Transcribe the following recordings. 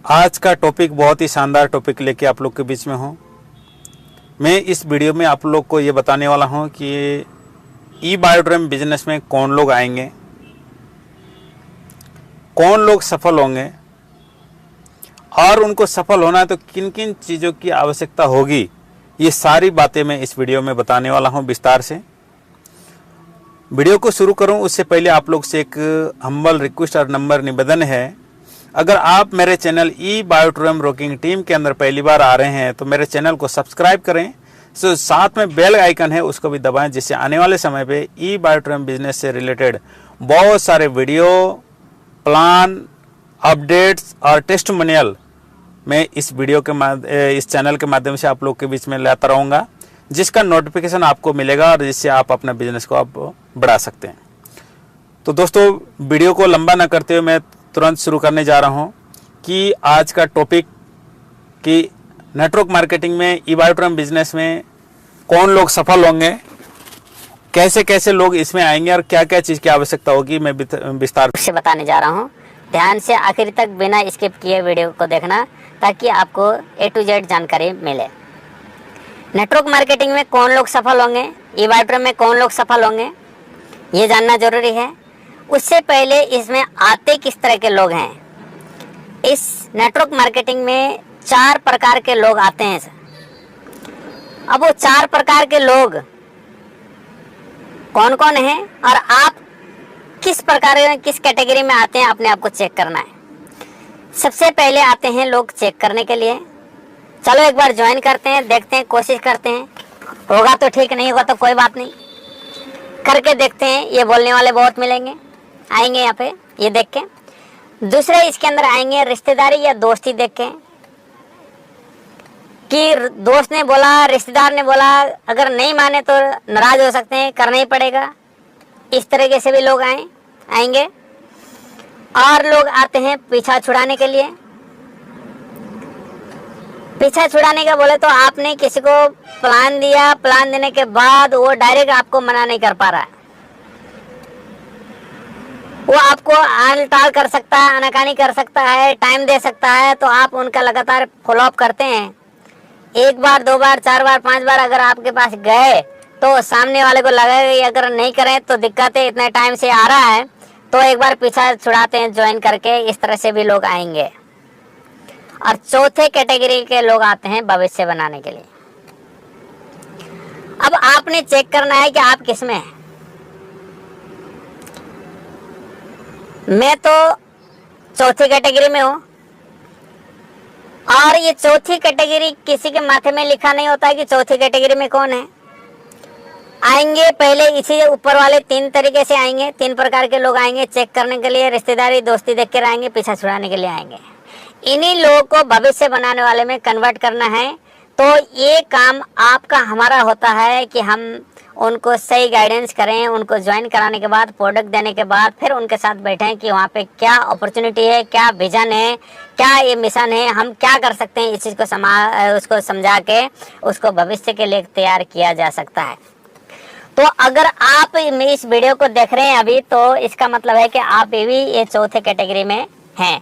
आज का टॉपिक बहुत ही शानदार टॉपिक लेके आप लोग के बीच में हूँ। मैं इस वीडियो में आप लोग को ये बताने वाला हूँ कि ई बायोड्रम बिजनेस में कौन लोग आएंगे, कौन लोग सफल होंगे और उनको सफल होना है तो किन किन चीज़ों की आवश्यकता होगी, ये सारी बातें मैं इस वीडियो में बताने वाला हूँ विस्तार से। वीडियो को शुरू करूँ उससे पहले आप लोग से एक हम्बल रिक्वेस्ट और नंबर निवेदन है। अगर आप मेरे चैनल ई बायोड्रम रॉकिंग टीम के अंदर पहली बार आ रहे हैं तो मेरे चैनल को सब्सक्राइब करें, सो साथ में बेल आइकन है उसको भी दबाएं, जिससे आने वाले समय पे ई बायोड्रम बिजनेस से रिलेटेड बहुत सारे वीडियो, प्लान, अपडेट्स और टेस्टिमोनियल मैं इस चैनल के माध्यम से आप लोग के बीच में लाता रहूँगा, जिसका नोटिफिकेशन आपको मिलेगा और जिससे आप अपना बिजनेस को आप बढ़ा सकते हैं। तो दोस्तों, वीडियो को लंबा ना करते हुए मैं तुरंत शुरू करने जा रहा हूं कि आज का टॉपिक कि नेटवर्क मार्केटिंग में ई बायोड्रम बिजनेस में कौन लोग सफल होंगे, कैसे कैसे लोग इसमें आएंगे और क्या क्या चीज़ की आवश्यकता होगी, मैं विस्तार से बताने जा रहा हूं। ध्यान से आखिर तक बिना स्किप किए वीडियो को देखना ताकि आपको A to Z जानकारी मिले। नेटवर्क मार्केटिंग में कौन लोग सफल होंगे, ई बायोड्रम में कौन लोग सफल होंगे, ये जानना जरूरी है। उससे पहले इसमें आते किस तरह के लोग हैं। इस नेटवर्क मार्केटिंग में 4 प्रकार के लोग आते हैं। अब वो 4 प्रकार के लोग कौन कौन हैं और आप किस प्रकार में, किस कैटेगरी में आते हैं, अपने आप को चेक करना है। सबसे पहले आते हैं लोग चेक करने के लिए। चलो एक बार ज्वाइन करते हैं, देखते हैं, कोशिश करते हैं, होगा तो ठीक, नहीं होगा तो कोई बात नहीं, करके देखते हैं। ये बोलने वाले बहुत मिलेंगे, आएंगे यहाँ पे ये देख के। दूसरे इसके अंदर आएंगे रिश्तेदारी या दोस्ती देख के, कि दोस्त ने बोला, रिश्तेदार ने बोला, अगर नहीं माने तो नाराज हो सकते हैं, करना ही पड़ेगा। इस तरीके से भी लोग आएंगे। और लोग आते हैं पीछा छुड़ाने के लिए। पीछा छुड़ाने का बोले तो आपने किसी को प्लान दिया, प्लान देने के बाद वो डायरेक्ट आपको मना नहीं कर पा रहा है, वो आपको आल टाल कर सकता है, आनाकानी कर सकता है, टाइम दे सकता है, तो आप उनका लगातार फॉलोअप करते हैं। 1 बार 2 बार 4 बार 5 बार अगर आपके पास गए तो सामने वाले को लगेगा अगर नहीं करें तो दिक्कत है, इतने टाइम से आ रहा है, तो एक बार पीछा छुड़ाते हैं ज्वाइन करके। इस तरह से भी लोग आएंगे। और चौथे कैटेगरी के लोग आते हैं भविष्य बनाने के लिए। अब आपने चेक करना है कि आप किस में हैं। मैं तो चौथी कैटेगरी में हूँ, और ये चौथी कैटेगरी किसी के माथे में लिखा नहीं होता है कि चौथी कैटेगरी में कौन है। आएंगे पहले इसी ऊपर वाले 3 तरीके से आएंगे। 3 प्रकार के लोग आएंगे चेक करने के लिए, रिश्तेदारी दोस्ती देख कर आएंगे, पीछा छुड़ाने के लिए आएंगे। इन्हीं लोगों को भविष्य बनाने वाले में कन्वर्ट करना है। तो ये काम आपका हमारा होता है कि हम उनको सही गाइडेंस करें, उनको ज्वाइन कराने के बाद, प्रोडक्ट देने के बाद फिर उनके साथ बैठें कि वहाँ पे क्या अपॉर्चुनिटी है, क्या विजन है, क्या ये मिशन है, हम क्या कर सकते हैं। इस चीज़ को उसको समझा के उसको भविष्य के लिए तैयार किया जा सकता है। तो अगर आप इस वीडियो को देख रहे हैं अभी, तो इसका मतलब है कि आप भी ये चौथे कैटेगरी में हैं।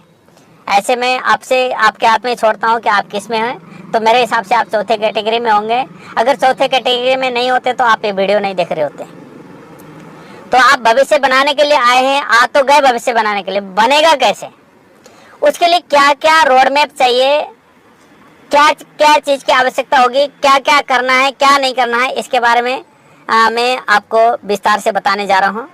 ऐसे में आपसे आपके हाथ में छोड़ता हूँ कि आप किस में हैं। तो मेरे हिसाब से आप चौथे कैटेगरी में होंगे। अगर चौथे कैटेगरी में नहीं होते तो आप ये वीडियो नहीं देख रहे होते। तो आप भविष्य बनाने के लिए आए हैं, आ तो गए भविष्य बनाने के लिए, बनेगा कैसे, उसके लिए क्या क्या रोड मैप चाहिए, क्या क्या चीज़ की आवश्यकता होगी, क्या क्या करना है, क्या नहीं करना है, इसके बारे में मैं आपको विस्तार से बताने जा रहा हूँ।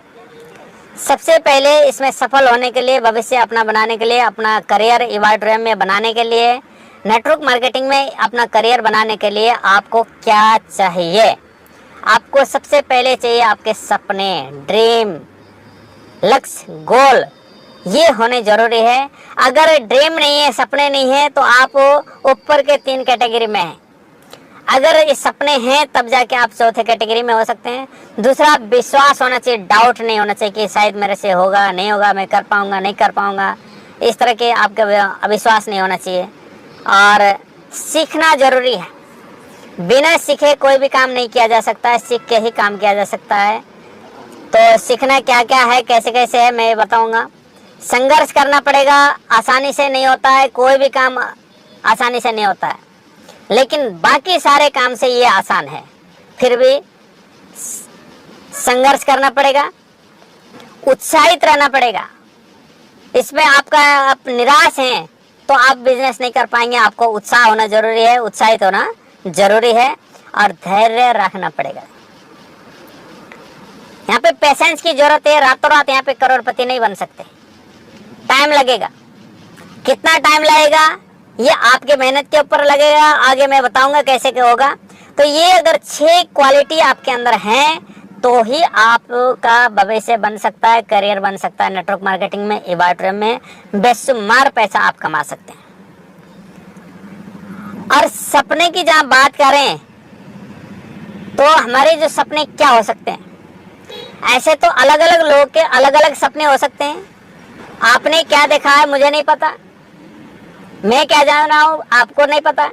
सबसे पहले इसमें सफल होने के लिए, भविष्य अपना बनाने के लिए, अपना करियर ई बायोड्रम में बनाने के लिए, नेटवर्क मार्केटिंग में अपना करियर बनाने के लिए आपको क्या चाहिए। आपको सबसे पहले चाहिए आपके सपने, ड्रीम, लक्ष्य, गोल, ये होने जरूरी है। अगर ड्रीम नहीं है, सपने नहीं है, तो आप ऊपर के 3 कैटेगरी में हैं। अगर ये सपने हैं तब जाके आप चौथे कैटेगरी में हो सकते हैं। दूसरा, विश्वास होना चाहिए, डाउट नहीं होना चाहिए कि शायद मेरे से होगा नहीं होगा, मैं कर पाऊंगा नहीं कर पाऊंगा, इस तरह के आपका अविश्वास नहीं होना चाहिए। और सीखना जरूरी है, बिना सीखे कोई भी काम नहीं किया जा सकता है, सीख के ही काम किया जा सकता है। तो सीखना क्या क्या है, कैसे कैसे है, मैं बताऊंगा। संघर्ष करना पड़ेगा, आसानी से नहीं होता है, कोई भी काम आसानी से नहीं होता है, लेकिन बाकी सारे काम से ये आसान है। फिर भी संघर्ष करना पड़ेगा, उत्साहित रहना पड़ेगा। इसमें आपका आप निराश हैं तो आप बिजनेस नहीं कर पाएंगे। आपको उत्साह होना जरूरी है, उत्साहित होना जरूरी है और धैर्य रखना पड़ेगा। यहाँ पे पेशेंस की जरूरत है। रातों रात यहाँ पे करोड़पति नहीं बन सकते, टाइम लगेगा। कितना टाइम लगेगा ये आपके मेहनत के ऊपर लगेगा, आगे मैं बताऊंगा कैसे क्या होगा। तो ये अगर 6 क्वालिटी आपके अंदर हैं तो ही आपका भविष्य बन सकता है, करियर बन सकता है। नेटवर्क मार्केटिंग में, इबाट्रम में बेशुमार पैसा आप कमा सकते हैं। और सपने की जहां बात करें तो हमारे जो सपने क्या हो सकते हैं, ऐसे तो अलग अलग लोग के अलग अलग सपने हो सकते हैं। आपने क्या देखा है मुझे नहीं पता, मैं क्या जान रहा हूं आपको नहीं पता,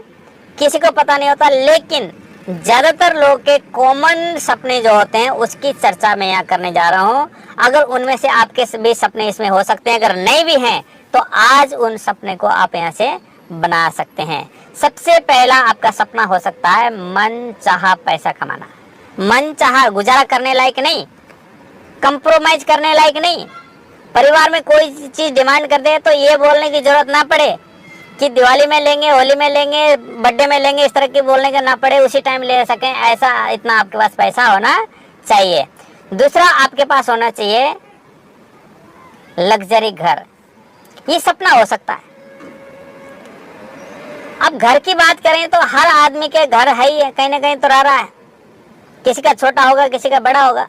किसी को पता नहीं होता। लेकिन ज्यादातर लोग के कॉमन सपने जो होते हैं उसकी चर्चा मैं यहाँ करने जा रहा हूँ। अगर उनमें से आपके भी सपने इसमें हो सकते हैं, अगर नहीं भी हैं तो आज उन सपने को आप यहाँ से बना सकते हैं। सबसे पहला आपका सपना हो सकता है मन चाहा पैसा कमाना। मन चाहा, गुजारा करने लायक नहीं, कंप्रोमाइज करने लायक नहीं। परिवार में कोई चीज डिमांड कर दे तो ये बोलने की जरूरत ना पड़े कि दिवाली में लेंगे, होली में लेंगे, बर्थडे में लेंगे, इस तरह की बोलने का ना पड़े, उसी टाइम ले सकें, ऐसा इतना आपके पास पैसा होना चाहिए। दूसरा आपके पास होना चाहिए लग्जरी घर। ये सपना हो सकता है। अब घर की बात करें तो हर आदमी के घर है ही है, कहीं ना कहीं तो रह रहा है। किसी का छोटा होगा, किसी का बड़ा होगा,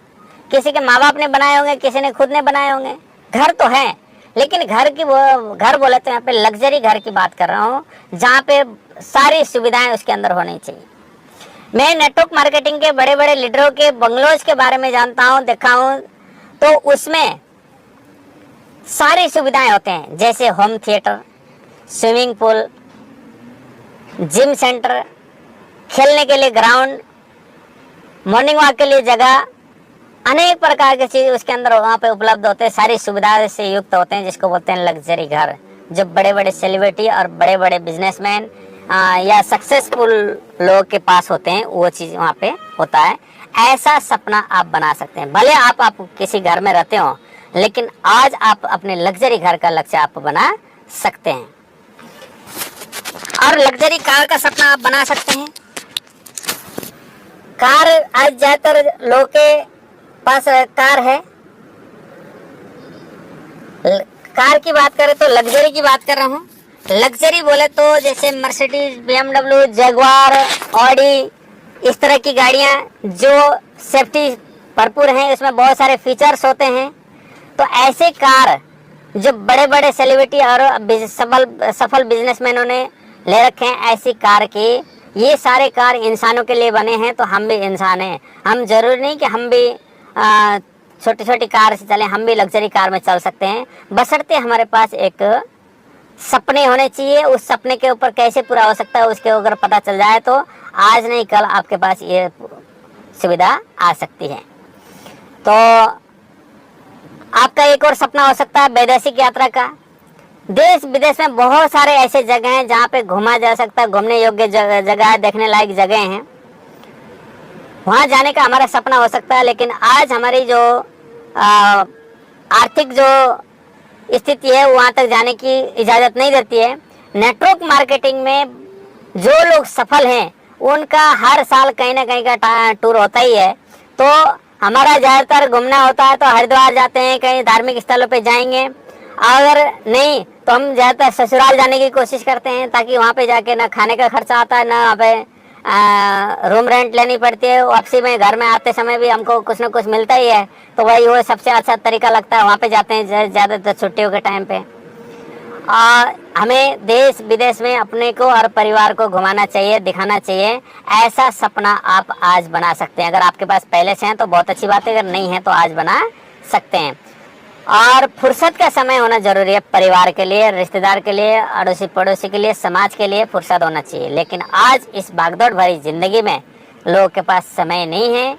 किसी के माँ बाप ने बनाए होंगे, किसी ने खुद ने बनाए होंगे। घर तो है, लेकिन घर बोले तो यहाँ पे लग्जरी घर की बात कर रहा हूँ, जहाँ पे सारी सुविधाएं उसके अंदर होनी चाहिए। मैं नेटवर्क मार्केटिंग के बड़े बड़े लीडरों के बंगलोज के बारे में जानता हूँ, देखा हूँ, तो उसमें सारी सुविधाएं होते हैं, जैसे home theatre, swimming pool, gym centre, खेलने के लिए ग्राउंड, मॉर्निंग वॉक के लिए जगह, अनेक प्रकार की चीज उसके अंदर वहाँ पे उपलब्ध होते हैं। सारी सुविधाएं से युक्त होते हैं, जिसको बोलते हैं लग्जरी घर। जो बड़े बड़े सेलिब्रिटी और बड़े बड़े बिजनेसमैन या सक्सेसफुल लोग के पास होते हैं, वो चीज वहाँ पे होता है। ऐसा सपना आप बना सकते हैं। भले आप किसी घर में रहते हो, लेकिन आज आप अपने लग्जरी घर का लक्ष्य आप बना सकते हैं। और लग्जरी कार का सपना आप बना सकते हैं। कार, आज ज्यादातर लोग के पास कार है। कार की बात करें तो लग्जरी की बात कर रहा हूँ। लग्जरी बोले तो जैसे मर्सिडीज, BMW, जगुआर, ऑडी, इस तरह की गाड़ियाँ जो सेफ्टी भरपूर हैं, इसमें बहुत सारे फीचर्स होते हैं। तो ऐसे कार जो बड़े बड़े सेलिब्रिटी और सफल बिजनेसमैनों ने ले रखे हैं, ऐसी कार की, ये सारे कार इंसानों के लिए बने हैं। तो हम भी इंसान हैं, हम जरूरी नहीं कि हम भी छोटी छोटी कार से चले, हम भी लग्जरी कार में चल सकते हैं, बशर्ते हमारे पास एक सपने होने चाहिए। उस सपने के ऊपर कैसे पूरा हो सकता है उसके अगर पता चल जाए तो आज नहीं कल आपके पास ये सुविधा आ सकती है। तो आपका एक और सपना हो सकता है वैदेशिक यात्रा का। देश विदेश में बहुत सारे ऐसे जगह हैं जहाँ पे घूमा जा सकता है, घूमने योग्य जगह है, देखने लायक जगह हैं, वहाँ जाने का हमारा सपना हो सकता है। लेकिन आज हमारी जो आर्थिक जो स्थिति है वहाँ तक जाने की इजाज़त नहीं देती है। नेटवर्क मार्केटिंग में जो लोग सफल हैं उनका हर साल कहीं ना कहीं का टूर होता ही है। तो हमारा ज़्यादातर घूमना होता है तो हरिद्वार जाते हैं, कहीं धार्मिक स्थलों पे जाएंगे। अगर नहीं तो हम ज़्यादातर ससुराल जाने की कोशिश करते हैं, ताकि वहाँ पे जाके ना खाने का खर्चा आता है, ना वहाँ पे रूम रेंट लेनी पड़ती है। वापसी में घर में आते समय भी हमको कुछ ना कुछ मिलता ही है। तो वही वो सबसे अच्छा तरीका लगता है, वहाँ पे जाते हैं ज़्यादातर छुट्टियों के टाइम पे। और हमें देश विदेश में अपने को और परिवार को घुमाना चाहिए, दिखाना चाहिए। ऐसा सपना आप आज बना सकते हैं। अगर आपके पास पहले से हैं तो बहुत अच्छी बात है, अगर नहीं है तो आज बना सकते हैं। और फुर्सत का समय होना जरूरी है। परिवार के लिए, रिश्तेदार के लिए, अड़ोसी पड़ोसी के लिए, समाज के लिए फुर्सत होना चाहिए। लेकिन आज इस भागदौड़ भरी जिंदगी में लोगों के पास समय नहीं है।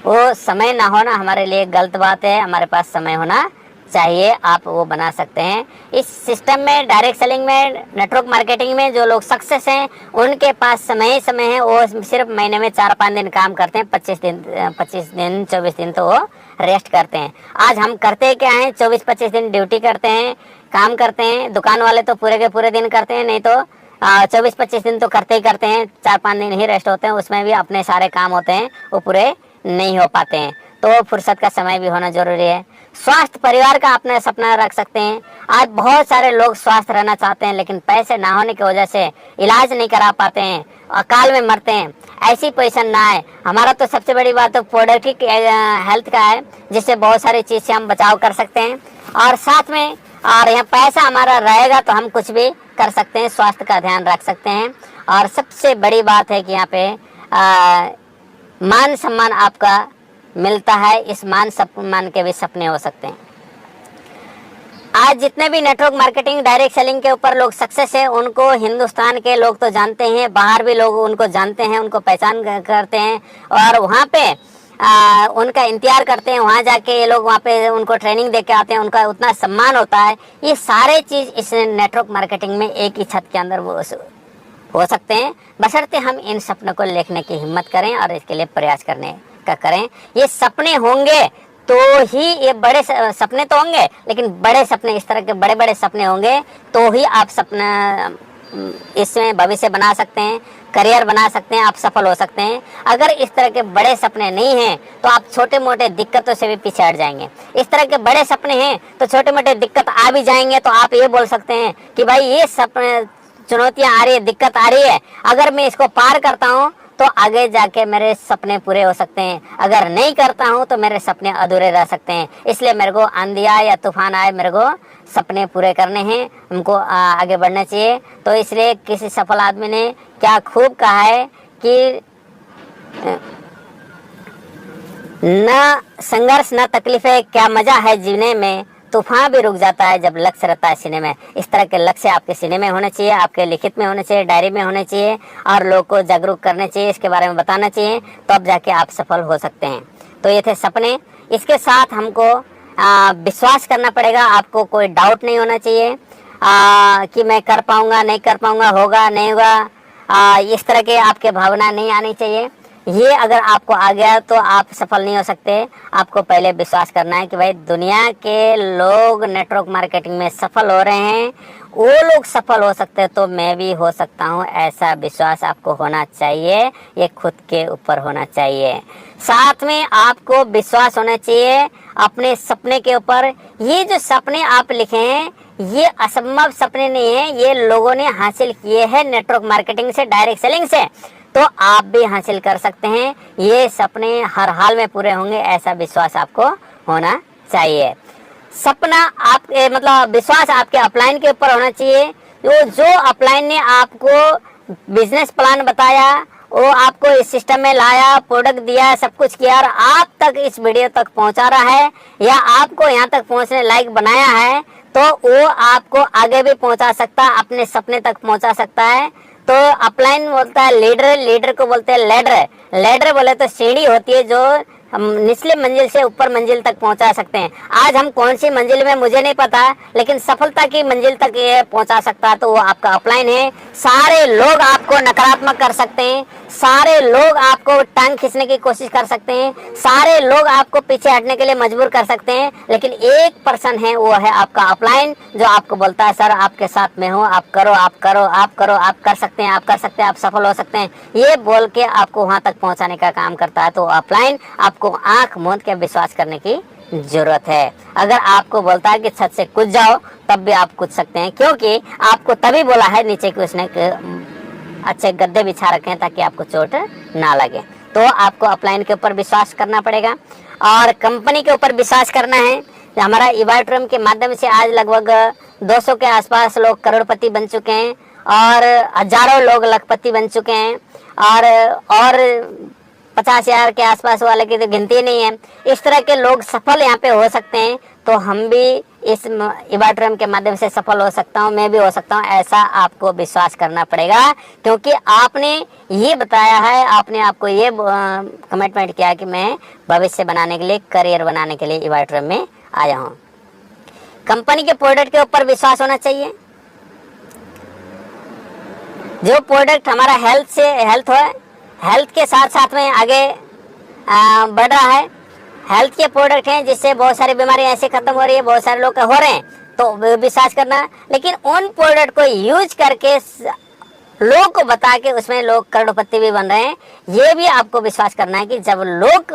वो समय ना होना हमारे लिए गलत बात है, हमारे पास समय होना चाहिए आप वो बना सकते हैं। इस सिस्टम में, डायरेक्ट सेलिंग में, नेटवर्क मार्केटिंग में जो लोग सक्सेस हैं उनके पास समय है, वो सिर्फ महीने में 4-5 दिन काम करते हैं, 25 दिन 24 दिन तो वो रेस्ट करते हैं। आज हम करते क्या हैं, 24-25 दिन ड्यूटी करते हैं, काम करते हैं। दुकान वाले तो पूरे के पूरे दिन करते हैं, नहीं तो 24-25 दिन तो करते ही करते हैं, 4-5 दिन ही रेस्ट होते हैं, उसमें भी अपने सारे काम होते हैं वो पूरे नहीं हो पाते हैं। तो फुर्सत का समय भी होना जरूरी है। स्वास्थ्य परिवार का अपना सपना रख सकते हैं। आज बहुत सारे लोग स्वस्थ रहना चाहते हैं, लेकिन पैसे ना होने की वजह से इलाज नहीं करा पाते हैं, अकाल में मरते हैं। ऐसी पोजीशन ना आए। हमारा तो सबसे बड़ी बात तो प्रोडक्टिव हेल्थ का है, जिससे बहुत सारी चीज से हम बचाव कर सकते हैं। और साथ में और यहाँ पैसा हमारा रहेगा तो हम कुछ भी कर सकते हैं, स्वास्थ्य का ध्यान रख सकते हैं। और सबसे बड़ी बात है कि यहाँ पे मान सम्मान आपका मिलता है। इस मान सम्मान के भी सपने हो सकते हैं। आज जितने भी नेटवर्क मार्केटिंग, डायरेक्ट सेलिंग के ऊपर लोग सक्सेस है, उनको हिंदुस्तान के लोग तो जानते हैं, बाहर भी लोग उनको जानते हैं, उनको पहचान करते हैं और वहाँ पे उनका इंतजार करते हैं। वहाँ जाके ये लोग वहाँ पे उनको ट्रेनिंग दे के आते हैं, उनका उतना सम्मान होता है। ये सारे चीज इस नेटवर्क मार्केटिंग में एक ही छत के अंदर वो हो सकते हैं, बशर्ते हम इन सपनों को लिखने की हिम्मत करें और इसके लिए प्रयास करने का करें। ये सपने होंगे तो ही, ये बड़े सपने तो होंगे, लेकिन बड़े सपने, इस तरह के बड़े बड़े सपने होंगे तो ही आप सपना इसमें भविष्य बना सकते हैं, करियर बना सकते हैं, आप सफल हो सकते हैं। अगर इस तरह के बड़े सपने नहीं हैं तो आप छोटे मोटे दिक्कतों से भी पीछे हट जाएंगे। इस तरह के बड़े सपने हैं तो छोटे मोटे दिक्कत आ भी जाएंगे तो आप ये बोल सकते हैं कि भाई ये सपने, चुनौतियां आ रही है, दिक्कत आ रही है, अगर मैं इसको पार करता हूँ तो आगे जाके मेरे सपने पूरे हो सकते हैं, अगर नहीं करता हूँ तो मेरे सपने अधूरे रह सकते हैं। इसलिए मेरे को आंधी आए या तूफान आए, मेरे को सपने पूरे करने हैं, हमको आगे बढ़ना चाहिए। तो इसलिए किसी सफल आदमी ने क्या खूब कहा है कि न संघर्ष न तकलीफें, क्या मजा है जीने में, तूफान भी रुक जाता है जब लक्ष्य रहता है सीने में। इस तरह के लक्ष्य आपके सीने में होने चाहिए, आपके लिखित में होने चाहिए, डायरी में होने चाहिए और लोगों को जागरूक करने चाहिए, इसके बारे में बताना चाहिए, तो अब जाके आप सफल हो सकते हैं। तो ये थे सपने। इसके साथ हमको विश्वास करना पड़ेगा, आपको कोई डाउट नहीं होना चाहिए कि मैं कर पाऊंगा, नहीं कर पाऊंगा, होगा नहीं होगा, इस तरह के आपके भावना नहीं आनी चाहिए। ये अगर आपको आ गया तो आप सफल नहीं हो सकते। आपको पहले विश्वास करना है कि भाई दुनिया के लोग नेटवर्क मार्केटिंग में सफल हो रहे हैं, वो लोग सफल हो सकते हैं तो मैं भी हो सकता हूँ, ऐसा विश्वास आपको होना चाहिए। ये खुद के ऊपर होना चाहिए। साथ में आपको विश्वास होना चाहिए अपने सपने के ऊपर। ये जो सपने आप लिखे हैं ये असंभव सपने नहीं है, ये लोगों ने हासिल किए हैं नेटवर्क मार्केटिंग से, डायरेक्ट सेलिंग से, तो आप भी हासिल कर सकते हैं। ये सपने हर हाल में पूरे होंगे, ऐसा विश्वास आपको होना चाहिए। सपना आप मतलब विश्वास आपके अपलाइन के ऊपर होना चाहिए। जो अपलाइन ने आपको बिजनेस प्लान बताया, वो आपको इस सिस्टम में लाया, प्रोडक्ट दिया, सब कुछ किया और आप तक इस वीडियो तक पहुंचा रहा है या आपको यहाँ तक पहुंचने लायक बनाया है, तो वो आपको आगे भी पहुंचा सकता है, अपने सपने तक पहुंचा सकता है। तो अपलाइन बोलता है लीडर, लीडर को बोलते हैं लेडर, लेडर बोले तो सीढ़ी होती है जो हम निचले मंजिल से ऊपर मंजिल तक पहुंचा सकते हैं। आज हम कौन सी मंजिल में मुझे नहीं पता, लेकिन सफलता की मंजिल तक ये पहुंचा सकता है तो वो आपका अपलाइन है। सारे लोग आपको नकारात्मक कर सकते हैं, सारे लोग आपको टांग खींचने की कोशिश कर सकते हैं, सारे लोग आपको पीछे हटने के लिए मजबूर कर सकते हैं, लेकिन एक पर्सन है, वो है आपका अपलाइन, जो आपको बोलता है सर आपके साथ में हूँ, आप करो, आप करो, आप करो, आप कर सकते हैं, आप कर सकते हैं, आप सफल हो सकते हैं, ये बोल के आपको वहां तक पहुंचाने का काम करता है। तो अपलाइन आपको आंख मूंद के विश्वास करने की जरूरत है। अगर आपको बोलता है कि छत से कूद जाओ, तब भी आप कूद सकते हैं, क्योंकि आपको तभी बोला है नीचे की उसने अच्छे गद्दे बिछा रखे हैं ताकि आपको चोट ना लगे। तो आपको अपलाइन के ऊपर विश्वास करना पड़ेगा और कंपनी के ऊपर विश्वास करना है। हमारा इवाट्रम के माध्यम से आज लगभग 200 के आसपास लोग करोड़पति बन चुके हैं और हजारों लोग लखपति बन चुके हैं और 50,000 के आसपास वाले की तो गिनती नहीं है। इस तरह के लोग सफल यहाँ पे हो सकते हैं, तो हम भी इस इवाट्रम के माध्यम से सफल हो सकता हूँ, मैं भी हो सकता हूँ, ऐसा आपको विश्वास करना पड़ेगा। क्योंकि आपने ये बताया है, आपने आपको ये कमिटमेंट किया कि मैं भविष्य बनाने के लिए, करियर बनाने के लिए इवाट्रम में आया हूँ। कंपनी के प्रोडक्ट के ऊपर विश्वास होना चाहिए। जो प्रोडक्ट हमारा हेल्थ के साथ साथ में आगे बढ़ रहा है, हेल्थ के प्रोडक्ट हैं जिससे बहुत सारी बीमारियां ऐसे खत्म हो रही है, बहुत सारे लोग हो रहे हैं, तो विश्वास करना। लेकिन उन प्रोडक्ट को यूज करके लोगों को बता के उसमें लोग करोड़पति भी बन रहे हैं, ये भी आपको विश्वास करना है कि जब लोग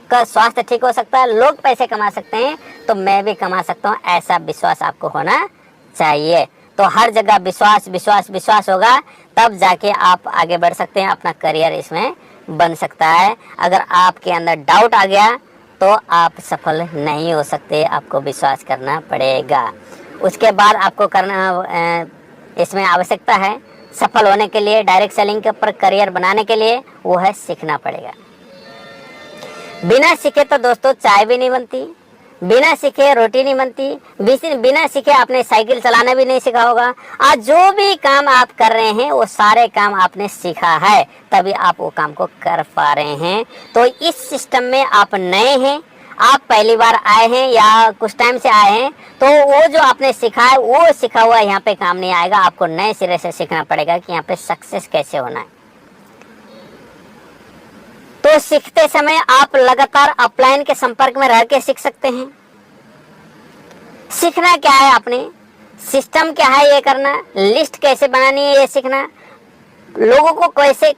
का स्वास्थ्य ठीक हो सकता है, लोग पैसे कमा सकते हैं, तो मैं भी कमा सकता हूँ, ऐसा विश्वास आपको होना चाहिए। तो हर जगह विश्वास विश्वास विश्वास होगा, तब जाके आप आगे बढ़ सकते हैं, अपना करियर इसमें बन सकता है। अगर आपके अंदर डाउट आ गया तो आप सफल नहीं हो सकते, आपको विश्वास करना पड़ेगा। उसके बाद आपको करना इसमें आवश्यकता है सफल होने के लिए, डायरेक्ट सेलिंग के ऊपर करियर बनाने के लिए, वो है सीखना पड़ेगा। बिना सीखे तो दोस्तों चाय भी नहीं बनती, बिना सीखे रोटी नहीं बनती, बिना सीखे आपने साइकिल चलाना भी नहीं सीखा होगा। आज जो भी काम आप कर रहे हैं वो सारे काम आपने सीखा है, तभी आप वो काम को कर पा रहे हैं। तो इस सिस्टम में आप नए हैं, आप पहली बार आए हैं या कुछ टाइम से आए हैं, तो वो जो आपने सीखा है वो सीखा हुआ यहाँ पे काम नहीं आएगा। आपको नए सिरे से सीखना पड़ेगा कि यहाँ पे सक्सेस कैसे होना है। तो सीखते समय आप लगातार अपलाइन के संपर्क में रह के सीख सकते हैं। सीखना क्या है, आपने सिस्टम क्या है ये करना, लिस्ट कैसे बनानी है ये सीखना, लोगों को कैसे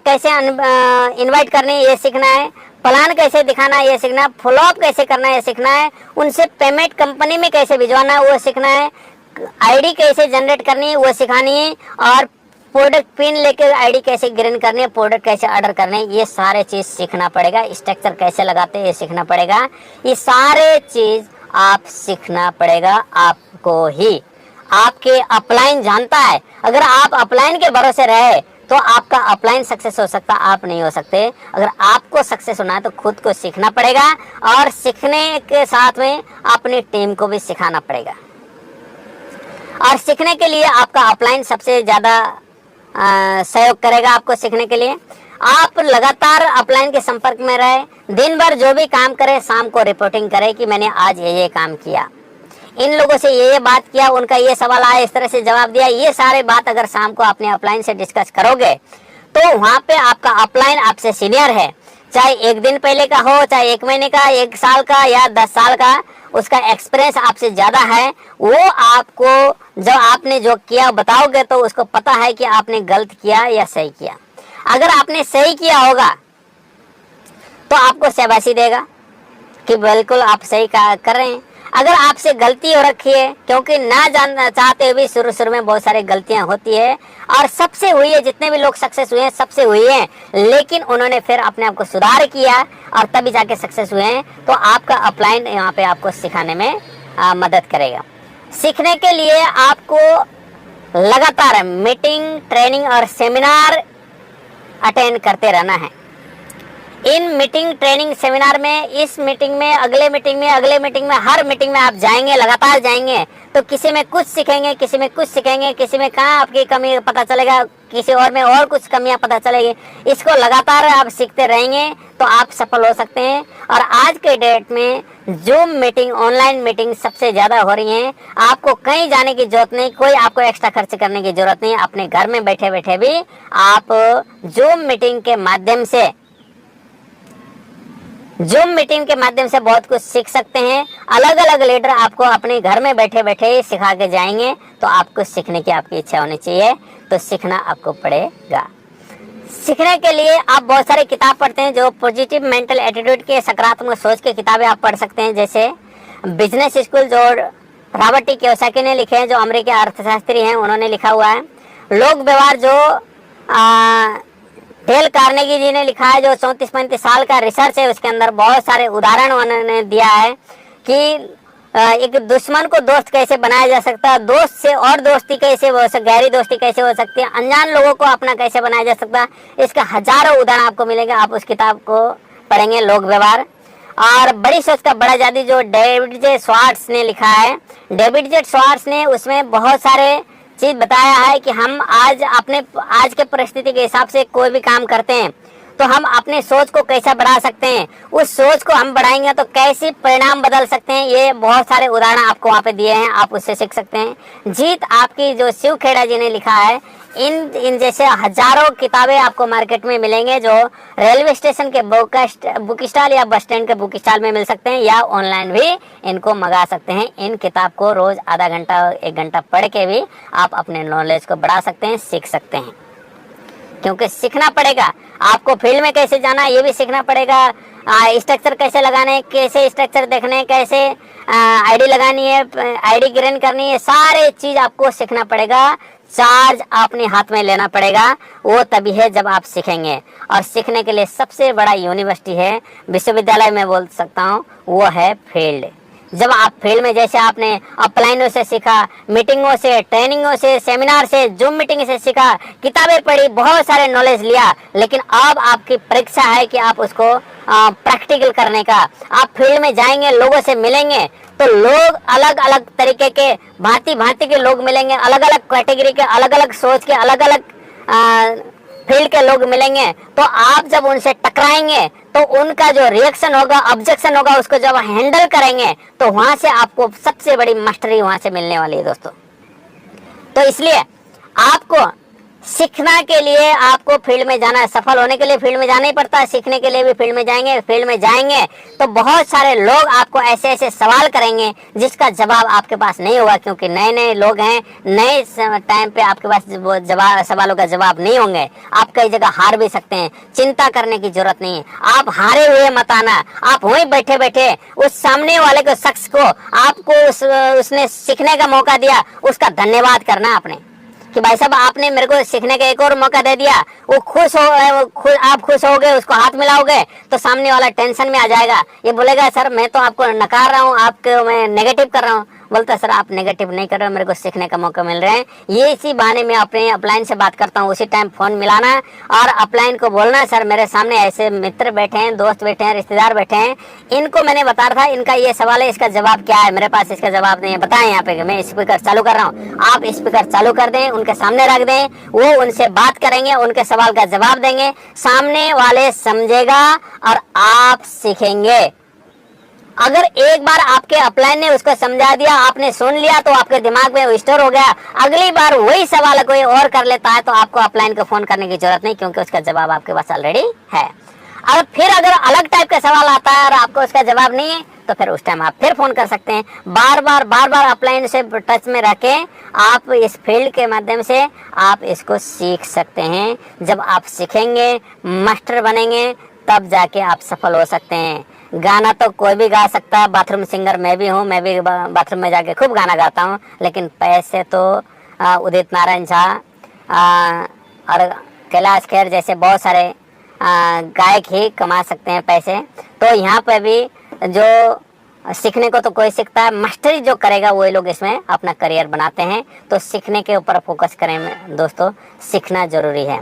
इनवाइट करनी है ये सीखना है, प्लान कैसे दिखाना है ये सीखना है, फॉलोअप कैसे करना है ये सीखना है, उनसे पेमेंट कंपनी में कैसे भिजवाना है वो सीखना है, आईडी कैसे जनरेट करनी है वो सिखानी है, और प्रोडक्ट पिन लेकर आईडी कैसे ग्रीन करनी है, प्रोडक्ट कैसे ऑर्डर करने हैं, ये सारे चीज सीखना पड़ेगा। स्ट्रक्चर कैसे लगाते हैं ये सीखना पड़ेगा। ये सारे चीज आप सीखना पड़ेगा आपको ही। आपके अपलाइन जानता है, अगर आप अपलाइन के भरोसे रहे तो आपका अपलाइन सक्सेस हो सकता, आप नहीं हो सकते। अगर आपको सक्सेस होना है तो खुद को सीखना पड़ेगा, और सीखने के साथ में अपनी टीम को भी सिखाना पड़ेगा। और सीखने के लिए आपका अपलाइन सबसे ज्यादा सहयोग करेगा आपको सीखने के लिए। आप लगातार अपलाइन के संपर्क में रहे, दिन भर जो भी काम करे शाम को रिपोर्टिंग करे कि मैंने आज ये काम किया, इन लोगों से ये बात किया, उनका ये सवाल आया, इस तरह से जवाब दिया। ये सारे बात अगर शाम को अपने अपलाइन से डिस्कस करोगे तो वहां पे आपका अपलाइन आपसे सीनियर है, चाहे एक दिन पहले का हो, चाहे एक महीने का, एक साल का या 10 साल का, उसका एक्सपीरियंस आपसे ज्यादा है। वो आपको जब आपने जो किया बताओगे तो उसको पता है कि आपने गलत किया या सही किया। अगर आपने सही किया होगा तो आपको शाबाशी देगा कि बिल्कुल आप सही कर रहे हैं। अगर आपसे गलती हो रखी है, क्योंकि ना जानना चाहते हुए शुरू में बहुत सारी गलतियां होती है, और सबसे हुई है, जितने भी लोग सक्सेस हुए हैं सबसे हुई है, लेकिन उन्होंने फिर अपने आप को सुधार किया और तभी जाके सक्सेस हुए हैं। तो आपका अपलाइन यहाँ पे आपको सिखाने में मदद करेगा। सीखने के लिए आपको लगातार मीटिंग, ट्रेनिंग और सेमिनार अटेंड करते रहना है। इन मीटिंग, ट्रेनिंग, सेमिनार में, इस मीटिंग में, अगले मीटिंग में, अगले मीटिंग में, हर मीटिंग में आप जाएंगे, लगातार जाएंगे, तो किसी में कुछ सीखेंगे, किसी में कुछ सीखेंगे, किसी में कहाँ आपकी कमी पता चलेगा, किसी और में और कुछ कमियां पता चलेगी। इसको लगातार आप सीखते रहेंगे तो आप सफल हो सकते हैं। और आज के डेट में जूम मीटिंग, ऑनलाइन मीटिंग सबसे ज्यादा हो रही हैं। आपको कहीं जाने की जरूरत नहीं, कोई आपको एक्स्ट्रा खर्च करने की जरूरत नहीं। अपने घर में बैठे बैठे भी आप जूम मीटिंग के माध्यम से बहुत कुछ सीख सकते हैं। अलग अलग लीडर आपको अपने घर में बैठे बैठे सिखा के जाएंगे, तो आपको सीखने की आपकी इच्छा होनी चाहिए, तो सीखना आपको पड़ेगा। सीखने के लिए आप बहुत सारी किताब पढ़ते हैं, जो पॉजिटिव मेंटल एटीट्यूड के, सकारात्मक सोच की किताबें आप पढ़ सकते हैं। जैसे बिजनेस स्कूल जो रॉबर्ट टी कियोसाकी ने लिखे हैं, जो अमेरिकी अर्थशास्त्री हैं, उन्होंने लिखा हुआ है। लोक व्यवहार जो डेल कार्नेगी जी ने लिखा है, जो 34-35 साल का रिसर्च है, उसके अंदर बहुत सारे उदाहरण उन्होंने दिया है कि एक दुश्मन को दोस्त कैसे बनाया जा सकता है, दोस्त से और दोस्ती कैसे हो सकती, गहरी दोस्ती कैसे हो सकती है, अनजान लोगों को अपना कैसे बनाया जा सकता है। इसका हजारों उदाहरण आपको मिलेंगे, आप उस किताब को पढ़ेंगे, लोक व्यवहार। और बड़ी सोच का बड़ा आजादी जो डेविड जे स्वार्ट्स ने लिखा है, डेविड जे स्वार्ट्स ने उसमें बहुत सारे चीज बताया है कि हम आज के परिस्थिति के हिसाब से कोई भी काम करते हैं तो हम अपने सोच को कैसा बढ़ा सकते हैं, उस सोच को हम बढ़ाएंगे तो कैसे परिणाम बदल सकते हैं, ये बहुत सारे उदाहरण आपको वहाँ पे दिए हैं, आप उससे सीख सकते हैं। जीत आपकी जो शिव खेड़ा जी ने लिखा है, इन जैसे हजारों किताबें आपको मार्केट में मिलेंगे, जो रेलवे स्टेशन के बुक स्टॉल या बस स्टैंड के बुक स्टॉल में मिल सकते हैं, या ऑनलाइन भी इनको मंगा सकते हैं। इन किताब को रोज आधा घंटा 1 घंटा पढ़ के भी आप अपने नॉलेज को बढ़ा सकते हैं, सीख सकते हैं। क्योंकि सीखना पड़ेगा आपको, फील्ड में कैसे जाना ये भी सीखना पड़ेगा, स्ट्रक्चर कैसे लगाने, कैसे स्ट्रक्चर देखने, कैसे आईडी लगानी है, आईडी ग्रेन करनी है, सारे चीज आपको सीखना पड़ेगा। चार्ज अपने हाथ में लेना पड़ेगा, वो तभी है जब आप सीखेंगे। और सीखने के लिए सबसे बड़ा यूनिवर्सिटी है, विश्वविद्यालय में बोल सकता हूँ, वो है फील्ड। जब आप फील्ड में, जैसे आपने अपलाइनों से सीखा, मीटिंगों से, ट्रेनिंगों से, सेमिनार से, जूम मीटिंग से सीखा, किताबें पढ़ी, बहुत सारे नॉलेज लिया, लेकिन अब आपकी परीक्षा है कि आप उसको प्रैक्टिकल करने का। आप फील्ड में जाएंगे, लोगों से मिलेंगे, तो लोग अलग अलग तरीके के, भांति भांति के लोग मिलेंगे, अलग अलग कैटेगरी के, अलग अलग सोच के, अलग अलग फील्ड के लोग मिलेंगे। तो आप जब उनसे टकराएंगे तो उनका जो रिएक्शन होगा, ऑब्जेक्शन होगा, उसको जब हैंडल करेंगे तो वहां से आपको सबसे बड़ी मास्टरी वहां से मिलने वाली है दोस्तों। तो इसलिए आपको सीखना के लिए आपको फील्ड में जाना है, सफल होने के लिए फील्ड में जाना ही पड़ता है, सीखने के लिए भी फील्ड में जाएंगे। फील्ड में जाएंगे तो बहुत सारे लोग आपको ऐसे ऐसे सवाल करेंगे जिसका जवाब आपके पास नहीं होगा, क्योंकि नए नए लोग हैं, नए टाइम पे आपके पास सवालों का जवाब नहीं होंगे। आप कई जगह हार भी सकते हैं, चिंता करने की जरूरत नहीं है। आप हारे हुए मत आना, आप वहीं बैठे बैठे उस सामने वाले को, शख्स को, आपको उसने सीखने का मौका दिया, उसका धन्यवाद करना आपने, कि भाई साहब आपने मेरे को सीखने का एक और मौका दे दिया। वो आप खुश हो गए, उसको हाथ मिलाओगे तो सामने वाला टेंशन में आ जाएगा, ये बोलेगा सर मैं तो आपको नकार रहा हूँ, आपको मैं नेगेटिव कर रहा हूँ। बोलता सर आप नेगेटिव नहीं कर रहे हो, मेरे को सीखने का मौका मिल रहा है। ये इसी बहाने में अपने अपलाइन से बात करता हूँ, उसी टाइम फोन मिलाना और अपलाइन को बोलना सर मेरे सामने ऐसे मित्र बैठे हैं, दोस्त बैठे हैं, रिश्तेदार बैठे हैं, इनको मैंने बता रहा था, इनका ये सवाल है, इसका जवाब क्या है, मेरे पास इसका जवाब नहीं है, बताएं। यहाँ पे मैं स्पीकर चालू कर रहा हूँ, आप स्पीकर चालू कर दें, उनके सामने रख दें, वो उनसे बात करेंगे, उनके सवाल का जवाब देंगे, सामने वाले समझेगा और आप सीखेंगे। अगर एक बार आपके अपलाइन ने उसको समझा दिया, आपने सुन लिया, तो आपके दिमाग में स्टोर हो गया, अगली बार वही सवाल कोई और कर लेता है तो आपको अपलाइन को फोन करने की जरूरत नहीं, क्योंकि उसका जवाब आपके पास ऑलरेडी है। और फिर अगर अलग टाइप का सवाल आता है और आपको उसका जवाब नहीं है, तो फिर उस टाइम आप फिर फोन कर सकते हैं। बार बार अपलाइन से टच में रखे आप इस फील्ड के माध्यम से आप इसको सीख सकते हैं। जब आप सीखेंगे, मास्टर बनेंगे, तब जाके आप सफल हो सकते हैं। गाना तो कोई भी गा सकता है, बाथरूम सिंगर मैं भी हूँ, मैं भी बाथरूम में जाके खूब गाना गाता हूँ, लेकिन पैसे तो उदित नारायण झा और कैलाश खेर जैसे बहुत सारे गायक ही कमा सकते हैं पैसे। तो यहाँ पे भी जो सीखने को तो कोई सीखता है, मास्टरी जो करेगा वही लोग इसमें अपना करियर बनाते हैं। तो सीखने के ऊपर फोकस करें दोस्तों, सीखना जरूरी है।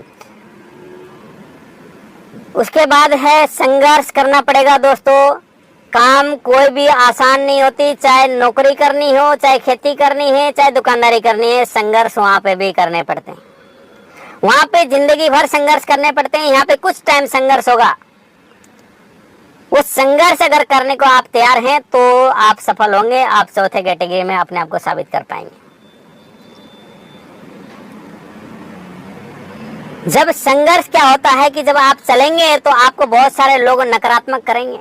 उसके बाद है संघर्ष करना पड़ेगा दोस्तों। काम कोई भी आसान नहीं होती, चाहे नौकरी करनी हो, चाहे खेती करनी है, चाहे दुकानदारी करनी है, संघर्ष वहाँ पे भी करने पड़ते हैं। वहाँ पे जिंदगी भर संघर्ष करने पड़ते हैं, यहाँ पे कुछ टाइम संघर्ष होगा। वो संघर्ष अगर करने को आप तैयार हैं तो आप सफल होंगे, आप चौथे कैटेगरी में अपने आप को साबित कर पाएंगे। जब संघर्ष क्या होता है कि जब आप चलेंगे तो आपको बहुत सारे लोग नकारात्मक करेंगे,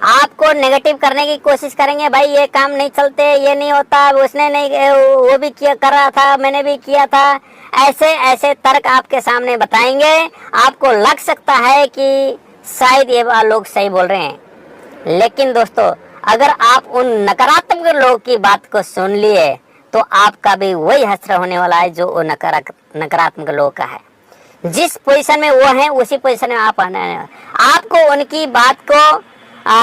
आपको नेगेटिव करने की कोशिश करेंगे, भाई ये काम नहीं चलते, ये नहीं होता, उसने नहीं, वो भी किया कर रहा था, मैंने भी किया था, ऐसे ऐसे तर्क आपके सामने बताएंगे। आपको लग सकता है कि शायद ये लोग सही बोल रहे हैं, लेकिन दोस्तों अगर आप उन नकारात्मक लोगों की बात को सुन लिए तो आपका भी वही हश्र होने वाला है जो वो नकारात्मक लोगों का है। जिस पोजीशन में वो है उसी पोजीशन में आप आना है। आपको उनकी बात को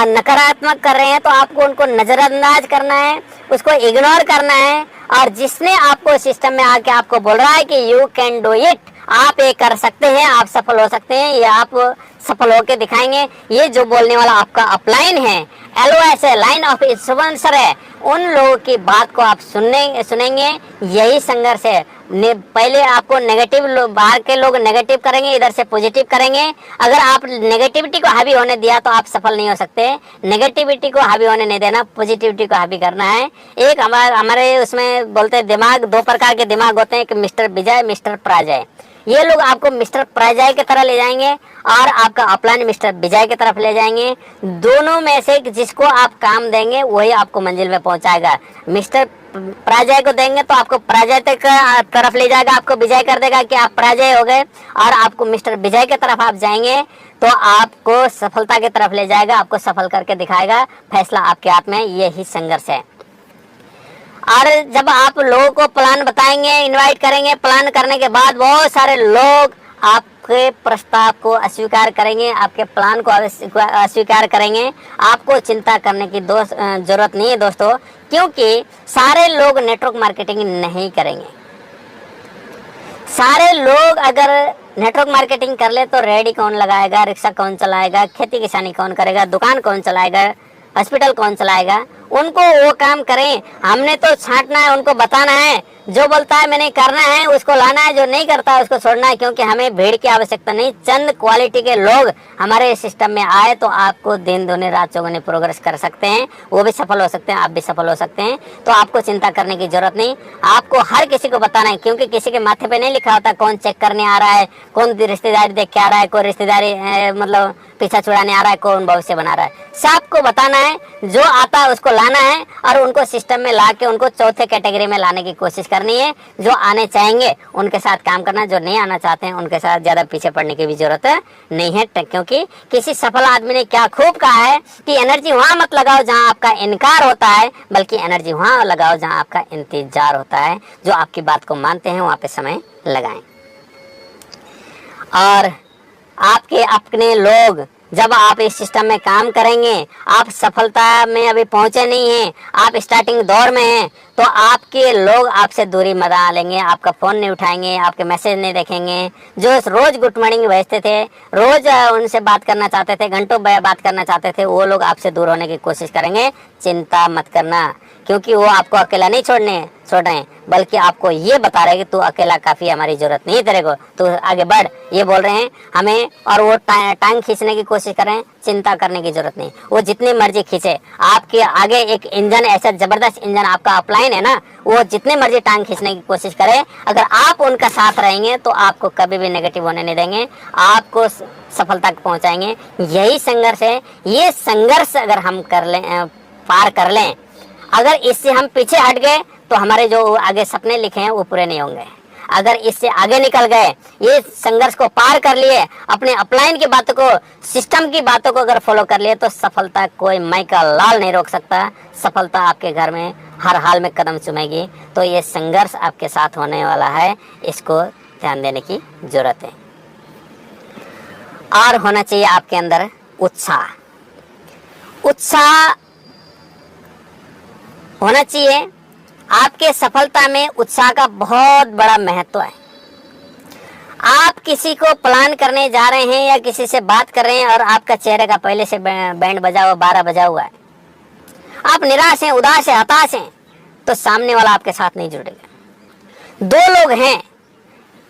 नकारात्मक कर रहे हैं तो आपको उनको नजरअंदाज करना है, उसको इग्नोर करना है। और जिसने आपको सिस्टम में आके आपको बोल रहा है कि यू कैन डू इट, आप ये कर सकते हैं, आप सफल हो सकते हैं, ये आप सफल होके दिखाएंगे, ये जो बोलने वाला आपका अपलाइन है, LOS है, लाइन ऑफ इन्फ्लुएंसर है, उन लोगों की बात को आप सुनेंगे। यही संघर्ष है। पहले आपको नेगेटिव, बाहर के लोग नेगेटिव करेंगे, इधर से पॉजिटिव करेंगे। अगर आप नेगेटिविटी को हावी होने दिया तो आप सफल नहीं हो सकते। नेगेटिविटी को हावी होने नहीं देना, पॉजिटिविटी को हावी करना है। एक हमारे उसमें बोलते हैं दिमाग, दो प्रकार के दिमाग होते हैं, एक मिस्टर विजय, मिस्टर पराजय। ये लोग आपको मिस्टर पराजय की तरह ले जाएंगे और आपका अपलाइन मिस्टर विजय की तरफ ले जाएंगे। दोनों में से जिसको आप काम देंगे वही आपको मंजिल में पहुंचाएगा। मिस्टर पराजय को देंगे तो आपको पराजय तक तरफ ले जाएगा, आपको विजय कर देगा कि आप पराजय हो गए, और आपको मिस्टर विजय की तरफ आप जाएंगे तो आपको सफलता की तरफ ले जाएगा, आपको सफल करके दिखाएगा। फैसला आपके हाथ में। यही संघर्ष है। और जब आप लोगों को प्लान बताएंगे, इनवाइट करेंगे, प्लान करने के बाद बहुत सारे लोग आपके प्रस्ताव को अस्वीकार करेंगे, आपके प्लान को अस्वीकार करेंगे। आपको चिंता करने की जरूरत नहीं है दोस्तों, क्योंकि सारे लोग नेटवर्क मार्केटिंग नहीं करेंगे। सारे लोग अगर नेटवर्क मार्केटिंग कर ले तो रेडी कौन लगाएगा, रिक्शा कौन चलाएगा, खेती किसानी कौन करेगा, दुकान कौन चलाएगा, हॉस्पिटल कौन चलाएगा? उनको वो काम करें। हमने तो छांटना है, उनको बताना है, जो बोलता है मैंने करना है उसको लाना है, जो नहीं करता है उसको छोड़ना है। क्योंकि हमें भीड़ की आवश्यकता नहीं, चंद क्वालिटी के लोग हमारे सिस्टम में आए तो आपको दिन दूनी रात चौगुनी प्रोग्रेस कर सकते हैं, वो भी सफल हो सकते हैं, आप भी सफल हो सकते हैं। तो आपको चिंता करने की जरूरत नहीं, आपको हर किसी को बताना है। क्योंकि किसी के माथे पे नहीं लिखा होता कौन चेक करने आ रहा है, कौन रिश्तेदारी देख के आ रहा है, कोई रिश्तेदारी मतलब पीछा छुड़ाने आ रहा है, कौन भविष्य बना रहा है। सबको बताना है, जो आता है उसको लाना है और उनको सिस्टम में ला के उनको चौथे कैटेगरी में लाने की कोशिश करनी है। जो आने चाहेंगे उनके साथ काम करना, जो नहीं आना चाहते हैं उनके साथ ज्यादा पीछे पड़ने की भी जरूरत नहीं है। क्योंकि किसी सफल आदमी ने क्या खूब कहा है कि एनर्जी वहां मत लगाओ जहां आपका इनकार होता है, बल्कि एनर्जी वहां लगाओ जहां आपका इंतजार होता है। जो आपकी बात को मानते हैं वहां पे समय लगाएं। और आपके अपने लोग, जब आप इस सिस्टम में काम करेंगे, आप सफलता में अभी पहुंचे नहीं हैं, आप स्टार्टिंग दौर में हैं, तो आपके लोग आपसे दूरी बना लेंगे, आपका फोन नहीं उठाएंगे, आपके मैसेज नहीं देखेंगे। जो रोज गुड मॉर्निंग भेजते थे, रोज उनसे बात करना चाहते थे, घंटों बात करना चाहते थे, वो लोग आपसे दूर होने की कोशिश करेंगे। चिंता मत करना, क्योंकि वो आपको अकेला नहीं छोड़ रहे हैं, बल्कि आपको ये बता रहे हैं कि तू अकेला काफी, हमारी जरूरत नहीं है तेरे को, तू आगे बढ़, ये बोल रहे हैं हमें। और वो टांग खींचने की कोशिश कर रहे हैं। चिंता करने की जरूरत नहीं, वो जितनी मर्जी खींचे। आपके आगे एक इंजन, ऐसा जबरदस्त इंजन आपका अपलाइन है ना, वो जितने मर्जी टांग खींचने की कोशिश करे, अगर आप उनका साथ रहेंगे तो आपको कभी भी नेगेटिव होने नहीं देंगे, आपको सफलता तक पहुंचाएंगे। यही संघर्ष है। ये संघर्ष अगर हम पार कर लें, अगर इससे हम पीछे हट गए तो हमारे जो आगे सपने लिखे हैं वो पूरे नहीं होंगे। अगर इससे आगे निकल गए, ये संघर्ष को पार कर लिए, अपने अपलाइन की बातों को, सिस्टम की बातों को अगर फॉलो कर लिए, तो सफलता कोई माई का लाल नहीं रोक सकता। सफलता आपके घर में हर हाल में कदम चूमेगी। तो ये संघर्ष आपके साथ होने वाला है, इसको ध्यान देने की जरूरत है। और होना चाहिए आपके अंदर उत्साह होना चाहिए। आपके सफलता में उत्साह का बहुत बड़ा महत्व है। आप किसी को प्लान करने जा रहे हैं या किसी से बात कर रहे हैं और आपका चेहरे का पहले से बैंड बजा हुआ, 12 बजा हुआ है, आप निराश हैं, उदास हैं, हताश हैं, तो सामने वाला आपके साथ नहीं जुड़ेगा। दो लोग हैं,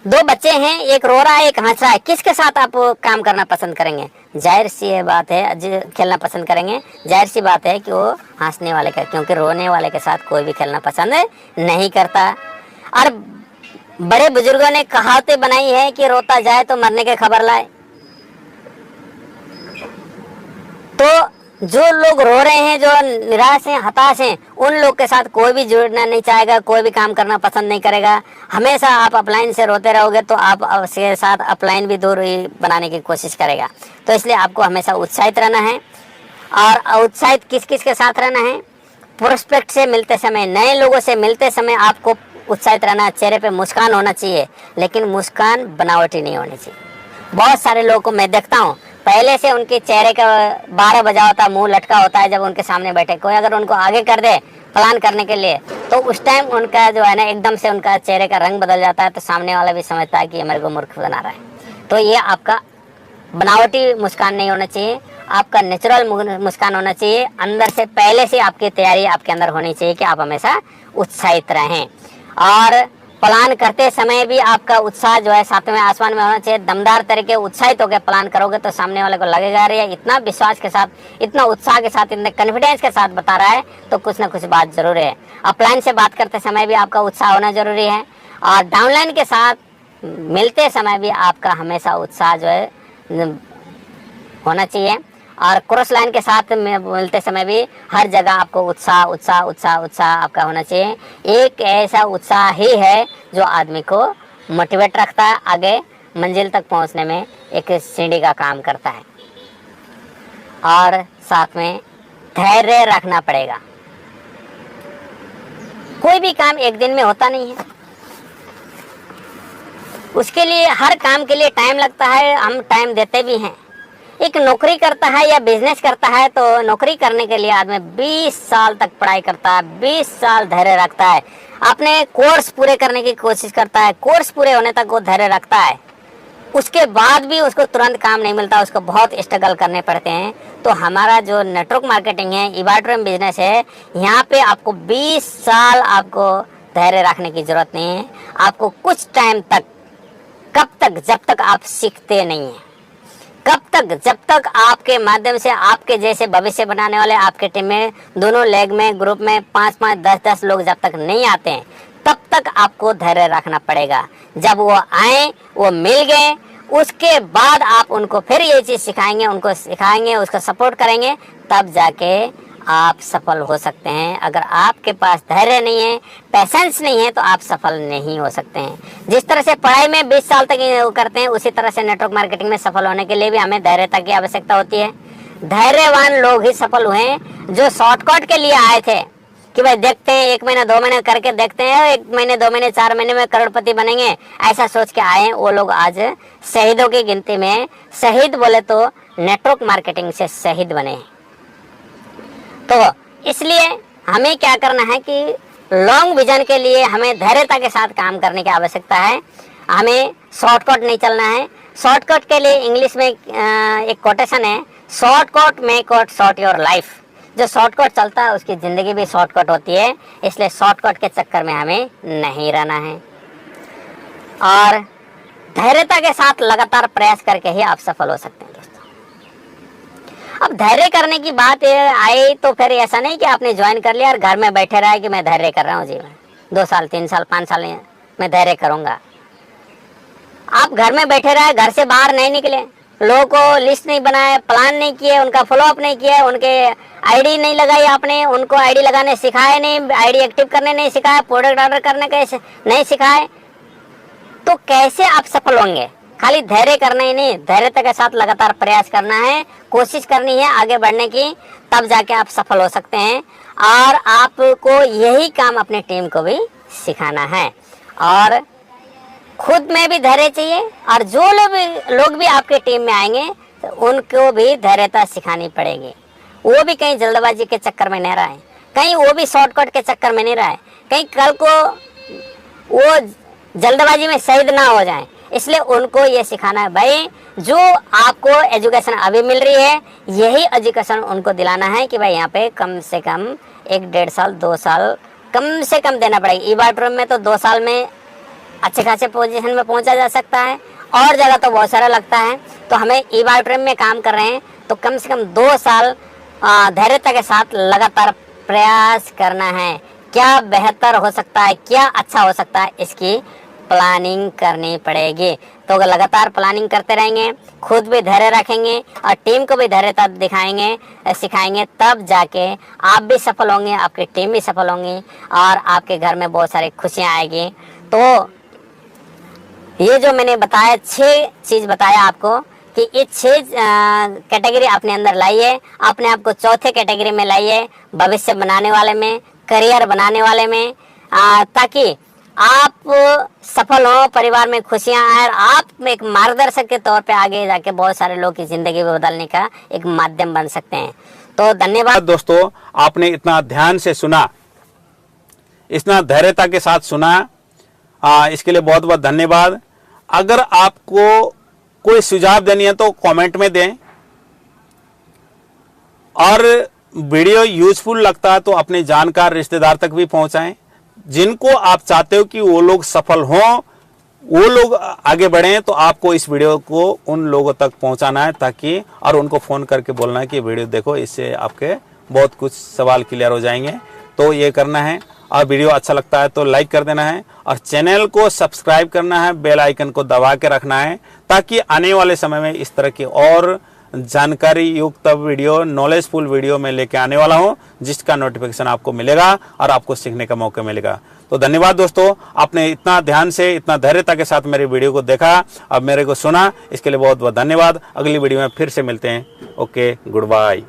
दो बच्चे हैं, एक रो रहा है, एक हंस रहा है, किसके साथ आप काम करना पसंद करेंगे? जाहिर सी बात है खेलना पसंद करेंगे। जाहिर सी बात है कि वो हंसने वाले का, क्योंकि रोने वाले के साथ कोई भी खेलना पसंद नहीं करता। और बड़े बुजुर्गों ने कहावतें बनाई है कि रोता जाए तो मरने की खबर लाए। तो जो लोग रो रहे हैं, जो निराश हैं, हताश हैं, उन लोग के साथ कोई भी जुड़ना नहीं चाहेगा, कोई भी काम करना पसंद नहीं करेगा। हमेशा आप अपलाइन से रोते रहोगे तो आप उसके साथ अपलाइन भी दूरी बनाने की कोशिश करेगा। तो इसलिए आपको हमेशा उत्साहित रहना है। और उत्साहित किस किस के साथ रहना है? प्रोस्पेक्ट से मिलते समय, नए लोगों से मिलते समय आपको उत्साहित रहना। चेहरे पे मुस्कान होना चाहिए, लेकिन मुस्कान बनावटी नहीं होनी चाहिए। बहुत सारे लोगों को मैं देखता हूँ, पहले से उनके चेहरे का 12 बजा होता, मुंह लटका होता है। जब उनके सामने बैठे कोई अगर उनको आगे कर दे प्लान करने के लिए, तो उस टाइम उनका जो है ना, एकदम से उनका चेहरे का रंग बदल जाता है। तो सामने वाला भी समझता है कि ये मेरे को मूर्ख बना रहा है। तो ये आपका बनावटी मुस्कान नहीं होना चाहिए। आपका नेचुरल मुस्कान होना चाहिए। अंदर से पहले से आपकी तैयारी आपके अंदर होनी चाहिए कि आप हमेशा उत्साहित रहें। और प्लान करते समय भी आपका उत्साह जो है सातवें आसमान में होना चाहिए। दमदार तरीके उत्साहित होकर प्लान करोगे तो सामने वाले को लगेगा अरे इतना विश्वास के साथ, इतना उत्साह के साथ, इतने कॉन्फिडेंस के साथ बता रहा है तो कुछ ना कुछ बात जरूर है। अपलाइन से बात करते समय भी आपका उत्साह होना जरूरी है और डाउनलाइन के साथ मिलते समय भी आपका हमेशा उत्साह जो है होना चाहिए। और क्रॉस लाइन के साथ मिलते समय भी हर जगह आपको उत्साह उत्साह उत्साह उत्साह आपका होना चाहिए। एक ऐसा उत्साह ही है जो आदमी को मोटिवेट रखता है, आगे मंजिल तक पहुंचने में एक सीढ़ी का काम करता है। और साथ में धैर्य रखना पड़ेगा। कोई भी काम एक दिन में होता नहीं है, उसके लिए हर काम के लिए टाइम लगता है, हम टाइम देते भी हैं। एक नौकरी करता है या बिजनेस करता है तो नौकरी करने के लिए आदमी 20 साल तक पढ़ाई करता है, 20 साल धैर्य रखता है, अपने कोर्स पूरे करने की कोशिश करता है, कोर्स पूरे होने तक वो धैर्य रखता है। उसके बाद भी उसको तुरंत काम नहीं मिलता, उसको बहुत स्ट्रगल करने पड़ते हैं। तो हमारा जो नेटवर्क मार्केटिंग है, इबाट्रम बिजनेस है, यहाँ पे आपको 20 साल आपको धैर्य रखने की जरूरत नहीं है। आपको कुछ टाइम तक, कब तक, जब तक आप सीखते नहीं हैं, कब तक, जब तक आपके माध्यम से आपके जैसे भविष्य बनाने वाले आपके टीम में, दोनों लेग में, ग्रुप में 5-5, 10-10 लोग जब तक नहीं आते हैं तब तक आपको धैर्य रखना पड़ेगा। जब वो आए, वो मिल गए, उसके बाद आप उनको फिर ये चीज़ सिखाएंगे, उनको सिखाएंगे, उसको सपोर्ट करेंगे, तब जाके आप सफल हो सकते हैं। अगर आपके पास धैर्य नहीं है, पैसेंस नहीं है, तो आप सफल नहीं हो सकते हैं। जिस तरह से पढ़ाई में 20 साल तक करते हैं, उसी तरह से नेटवर्क मार्केटिंग में सफल होने के लिए भी हमें धैर्यता की आवश्यकता होती है। धैर्यवान लोग ही सफल हुए हैं जो शॉर्टकट के लिए आए थे कि भाई देखते हैं, 1 महीना 2 महीने करके देखते हैं, 1 महीने 2 महीने 4 महीने में करोड़पति बनेंगे, ऐसा सोच के आए हैं। वो लोग आज शहीदों की गिनती में, शहीद बोले तो नेटवर्क मार्केटिंग से शहीद बने हैं। तो इसलिए हमें क्या करना है कि लॉन्ग विजन के लिए हमें धैर्यता के साथ काम करने की आवश्यकता है। हमें शॉर्टकट नहीं चलना है। शॉर्टकट के लिए इंग्लिश में एक कोटेशन है, shortcut make out short your life. जो शॉर्टकट चलता है उसकी ज़िंदगी भी शॉर्टकट होती है। इसलिए शॉर्टकट के चक्कर में हमें नहीं रहना है और धैर्यता के साथ लगातार प्रयास करके ही आप सफल हो सकते हैं दोस्तों। अब धैर्य करने की बात आई तो फिर ऐसा नहीं कि आपने ज्वाइन कर लिया और घर में बैठे रहा कि मैं धैर्य कर रहा हूँ, जी मैं 2 साल 3 साल 5 साल मैं धैर्य करूँगा। आप घर में बैठे रहे, घर से बाहर नहीं निकले, लोगों को लिस्ट नहीं बनाए, प्लान नहीं किए, उनका फॉलोअप नहीं किया, उनके आईडी नहीं लगाई आपने, उनको आईडी लगाने सिखाए नहीं, आईडी एक्टिव करने नहीं सिखाए, प्रोडक्ट ऑर्डर करने कैसे नहीं सिखाए, तो कैसे आप सफल होंगे? खाली धैर्य करना ही नहीं, धैर्यता के साथ लगातार प्रयास करना है, कोशिश करनी है आगे बढ़ने की, तब जाके आप सफल हो सकते हैं। और आपको यही काम अपने टीम को भी सिखाना है और खुद में भी धैर्य चाहिए। और जो लोग भी आपके टीम में आएंगे तो उनको भी धैर्यता सिखानी पड़ेगी। वो भी कहीं जल्दबाजी के चक्कर में नहीं रहा है, कहीं वो भी शॉर्टकट के चक्कर में नहीं रहा है, कहीं कल को वो जल्दबाजी में शहीद ना हो जाए। इसलिए उनको ये सिखाना है भाई, जो आपको एजुकेशन अभी मिल रही है यही एजुकेशन उनको दिलाना है कि भाई यहाँ पे कम से कम 1-1.5 साल 2 साल कम से कम देना पड़ेगा। इबाट्रम में तो 2 साल में अच्छे खासे पोजीशन में पहुंचा जा सकता है, और जगह तो बहुत सारा लगता है। तो हमें इबाट्रम में काम कर रहे हैं तो कम से कम 2 साल धैर्यता के साथ लगातार प्रयास करना है। क्या बेहतर हो सकता है, क्या अच्छा हो सकता है, इसकी प्लानिंग करनी पड़ेगी। तो अगर लगातार प्लानिंग करते रहेंगे, खुद भी धैर्य रखेंगे और टीम को भी धैर्यता दिखाएंगे, सिखाएंगे, तब जाके आप भी सफल होंगे, आपकी टीम भी सफल होंगी और आपके घर में बहुत सारी खुशियाँ आएगी। तो ये जो मैंने बताया 6 चीज़ बताया आपको कि ये 6 कैटेगरी अपने अंदर लाइए, अपने आप को चौथे कैटेगरी में लाइए, भविष्य बनाने वाले में, करियर बनाने वाले में, ताकि आप सफल हो, परिवार में खुशियां आए, आप एक मार्गदर्शक के तौर पे आगे जाके बहुत सारे लोगों की जिंदगी बदलने का एक माध्यम बन सकते हैं। तो धन्यवाद दोस्तों, आपने इतना ध्यान से सुना, इतना धैर्यता के साथ सुना, इसके लिए बहुत बहुत धन्यवाद। अगर आपको कोई सुझाव देनी है तो कमेंट में दें, और वीडियो यूजफुल लगता है तो अपने जानकार रिश्तेदार तक भी पहुंचाएं। जिनको आप चाहते हो कि वो लोग सफल हों, वो लोग आगे बढ़ें, तो आपको इस वीडियो को उन लोगों तक पहुंचाना है, ताकि और उनको फोन करके बोलना है कि वीडियो देखो, इससे आपके बहुत कुछ सवाल क्लियर हो जाएंगे। तो ये करना है। और वीडियो अच्छा लगता है तो लाइक कर देना है और चैनल को सब्सक्राइब करना है, बेल आइकन को दबा के रखना है, ताकि आने वाले समय में इस तरह की और जानकारी युक्त वीडियो, नॉलेजफुल वीडियो में लेके आने वाला हूं, जिसका नोटिफिकेशन आपको मिलेगा और आपको सीखने का मौका मिलेगा। तो धन्यवाद दोस्तों, आपने इतना ध्यान से, इतना धैर्यता के साथ मेरे वीडियो को देखा, अब मेरे को सुना, इसके लिए बहुत बहुत धन्यवाद। अगली वीडियो में फिर से मिलते हैं। Okay, good bye.